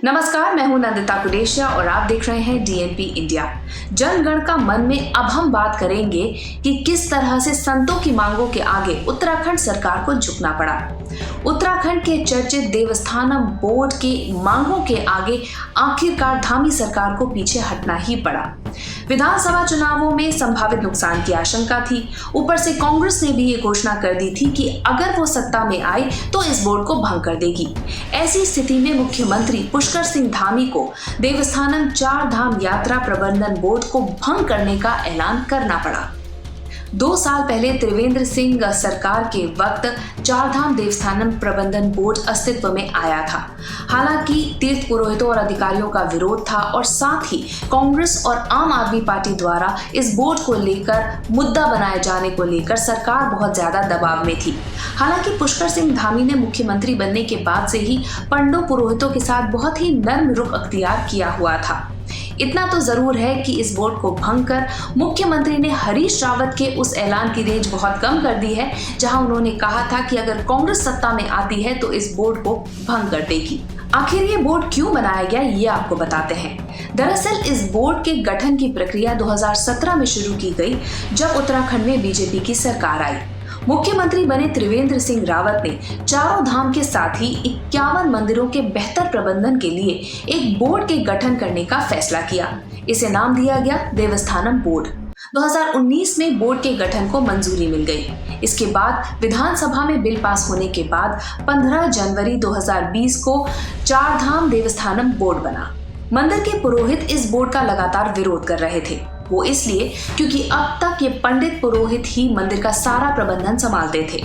नमस्कार, मैं हूं नंदिता कुडेशिया और आप देख रहे हैं डीएनपी इंडिया। जनगण का मन में अब हम बात करेंगे कि किस तरह से संतों की मांगों के आगे उत्तराखंड सरकार को झुकना पड़ा। उत्तराखंड के चर्चित देवस्थानम बोर्ड के मांगों के आगे आखिरकार धामी सरकार को पीछे हटना ही पड़ा। विधानसभा चुनावों में संभावित नुकसान की आशंका थी। ऊपर से कांग्रेस ने भी ये घोषणा कर दी थी कि अगर वो सत्ता में आई तो इस बोर्ड को भंग कर देगी। ऐसी स्थिति में मुख्यमंत्री पुष्कर सिंह धामी को देवस्थानम चार धाम यात्रा प्रबंधन बोर्ड को भंग करने का ऐलान करना पड़ा। 2 साल पहले त्रिवेंद्र सिंह सरकार के वक्त चारधाम देवस्थानम प्रबंधन बोर्ड अस्तित्व में आया था। हालांकि तीर्थ पुरोहितों और अधिकारियों का विरोध था और साथ ही कांग्रेस और आम आदमी पार्टी द्वारा इस बोर्ड को लेकर मुद्दा बनाए जाने को लेकर सरकार बहुत ज्यादा दबाव में थी। हालांकि पुष्कर सिंह धामी ने मुख्यमंत्री बनने के बाद से ही पंडों पुरोहितों के साथ बहुत ही नर्म रुख अख्तियार किया हुआ था। इतना तो जरूर है कि इस बोर्ड को भंग कर मुख्यमंत्री ने हरीश रावत के उस ऐलान की रेंज बहुत कम कर दी है, जहां उन्होंने कहा था कि अगर कांग्रेस सत्ता में आती है तो इस बोर्ड को भंग कर देगी। आखिर ये बोर्ड क्यों बनाया गया, ये आपको बताते हैं। दरअसल इस बोर्ड के गठन की प्रक्रिया 2017 में शुरू की गई, जब उत्तराखंड में बीजेपी की सरकार आई। मुख्यमंत्री बने त्रिवेंद्र सिंह रावत ने चारों धाम के साथ ही 51 मंदिरों के बेहतर प्रबंधन के लिए एक बोर्ड के गठन करने का फैसला किया। इसे नाम दिया गया देवस्थानम बोर्ड। 2019 में बोर्ड के गठन को मंजूरी मिल गई। इसके बाद विधानसभा में बिल पास होने के बाद 15 जनवरी 2020 को चारधाम देवस्थानम बोर्ड बना। मंदिर के पुरोहित इस बोर्ड का लगातार विरोध कर रहे थे। वो इसलिए क्योंकि अब तक ये पंडित पुरोहित ही मंदिर का सारा प्रबंधन संभालते थे।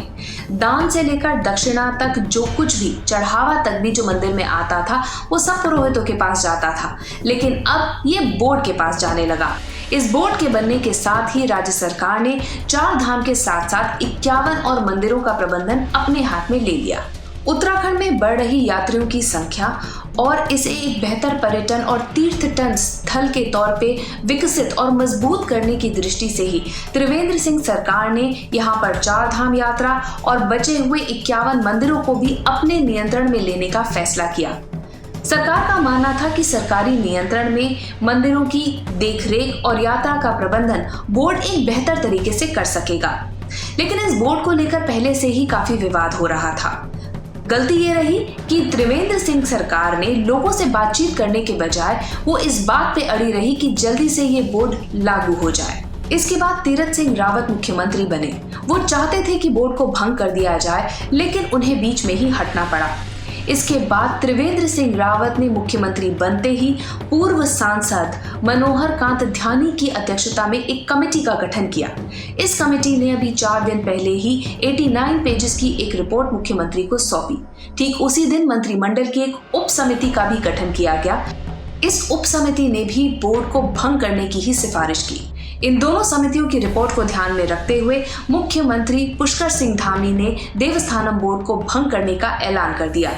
दान से लेकर दक्षिणा तक, जो कुछ भी चढ़ावा तक भी जो मंदिर में आता था वो सब पुरोहितों के पास जाता था। लेकिन अब ये बोर्ड के पास जाने लगा। इस बोर्ड के बनने के साथ ही राज्य सरकार ने चार धाम के साथ साथ 51 और मंदिरों का प्रबंधन अपने हाथ में ले लिया। उत्तराखंड में बढ़ रही यात्रियों की संख्या और इसे एक बेहतर पर्यटन और तीर्थटन स्थल के तौर पे विकसित और मजबूत करने की दृष्टि से ही त्रिवेंद्र सिंह सरकार ने यहाँ पर चार धाम यात्रा और बचे हुए 51 मंदिरों को भी अपने नियंत्रण में लेने का फैसला किया। सरकार का मानना था कि सरकारी नियंत्रण में मंदिरों की देखरेख और यात्रा का प्रबंधन बोर्ड एक बेहतर तरीके से कर सकेगा। लेकिन इस बोर्ड को लेकर पहले से ही काफी विवाद हो रहा था। गलती ये रही कि त्रिवेंद्र सिंह सरकार ने लोगों से बातचीत करने के बजाय वो इस बात पे अड़ी रही कि जल्दी से ये बोर्ड लागू हो जाए। इसके बाद तीरथ सिंह रावत मुख्यमंत्री बने। वो चाहते थे कि बोर्ड को भंग कर दिया जाए, लेकिन उन्हें बीच में ही हटना पड़ा। इसके बाद त्रिवेंद्र सिंह रावत ने मुख्यमंत्री बनते ही पूर्व सांसद मनोहर कांत ध्यानी की अध्यक्षता में एक कमेटी का गठन किया। इस कमेटी ने अभी 4 दिन पहले ही 89 पेजेस की एक रिपोर्ट मुख्यमंत्री को सौंपी। ठीक उसी दिन मंत्रिमंडल की एक उप समिति का भी गठन किया गया। इस उप समिति ने भी बोर्ड को भंग करने की ही सिफारिश की। इन दोनों समितियों की रिपोर्ट को ध्यान में रखते हुए मुख्यमंत्री पुष्कर सिंह धामी ने देवस्थानम बोर्ड को भंग करने का ऐलान कर दिया।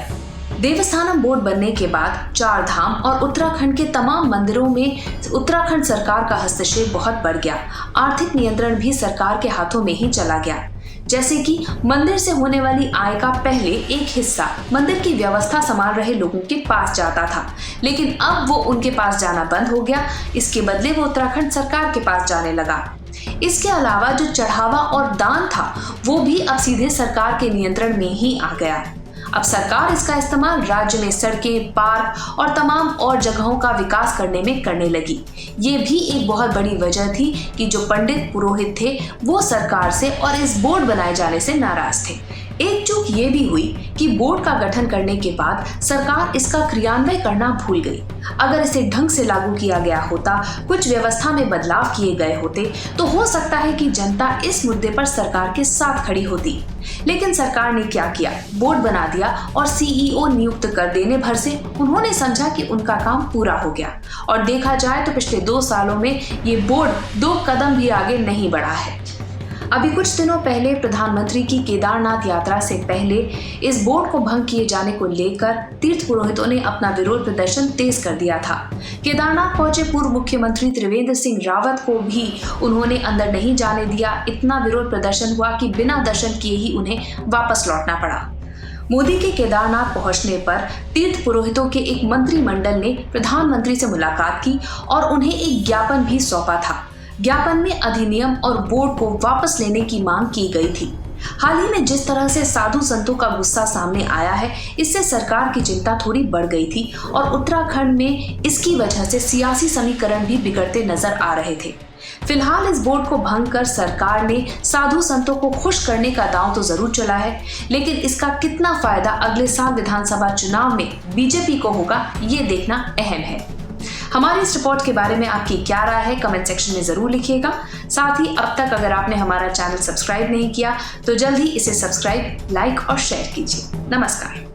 देवस्थानम बोर्ड बनने के बाद चार धाम और उत्तराखंड के तमाम मंदिरों में उत्तराखंड सरकार का हस्तक्षेप बहुत बढ़ गया। आर्थिक नियंत्रण भी सरकार के हाथों में ही चला गया। जैसे कि मंदिर से होने वाली आय का पहले एक हिस्सा मंदिर की व्यवस्था संभाल रहे लोगों के पास जाता था, लेकिन अब वो उनके पास जाना बंद हो गया। इसके बदले वो उत्तराखंड सरकार के पास जाने लगा। इसके अलावा जो चढ़ावा और दान था वो भी अब सीधे सरकार के नियंत्रण में ही आ गया। अब सरकार इसका इस्तेमाल राज्य में सड़कें, पार्क और तमाम और जगहों का विकास करने में करने लगी। ये भी एक बहुत बड़ी वजह थी कि जो पंडित पुरोहित थे वो सरकार से और इस बोर्ड बनाए जाने से नाराज थे। एक चूक ये भी हुई कि बोर्ड का गठन करने के बाद सरकार इसका क्रियान्वयन करना भूल गई। अगर इसे ढंग से लागू किया गया होता, कुछ व्यवस्था में बदलाव किए गए होते, तो हो सकता है कि जनता इस मुद्दे पर सरकार के साथ खड़ी होती। लेकिन सरकार ने क्या किया, बोर्ड बना दिया और सीईओ नियुक्त कर देने भर से उन्होंने समझा कि उनका काम पूरा हो गया। और देखा जाए तो पिछले 2 सालों में ये बोर्ड 2 कदम भी आगे नहीं बढ़ा है। अभी कुछ दिनों पहले प्रधानमंत्री की केदारनाथ यात्रा से पहले इस बोर्ड को भंग किए जाने को लेकर तीर्थ पुरोहितों ने अपना विरोध प्रदर्शन तेज कर दिया था। केदारनाथ पहुंचे पूर्व मुख्यमंत्री त्रिवेंद्र सिंह रावत को भी उन्होंने अंदर नहीं जाने दिया। इतना विरोध प्रदर्शन हुआ कि बिना दर्शन किए ही उन्हें वापस लौटना पड़ा। मोदी के केदारनाथ पहुंचने पर तीर्थ पुरोहितों के एक मंत्रिमंडल ने प्रधानमंत्री से मुलाकात की और उन्हें एक ज्ञापन भी सौंपा था। ज्ञापन में अधिनियम और बोर्ड को वापस लेने की मांग की गई थी। हाल ही में जिस तरह से साधु संतों का गुस्सा सामने आया है, इससे सरकार की चिंता थोड़ी बढ़ गई थी और उत्तराखंड में इसकी वजह से सियासी समीकरण भी बिगड़ते नजर आ रहे थे। फिलहाल इस बोर्ड को भंग कर सरकार ने साधु संतों को खुश करने का दांव तो जरूर चला है, लेकिन इसका कितना फायदा अगले साल विधानसभा चुनाव में बीजेपी को होगा, ये देखना अहम है। हमारी इस रिपोर्ट के बारे में आपकी क्या राय है, कमेंट सेक्शन में जरूर लिखिएगा। साथ ही अब तक अगर आपने हमारा चैनल सब्सक्राइब नहीं किया तो जल्द ही इसे सब्सक्राइब, लाइक और शेयर कीजिए। नमस्कार।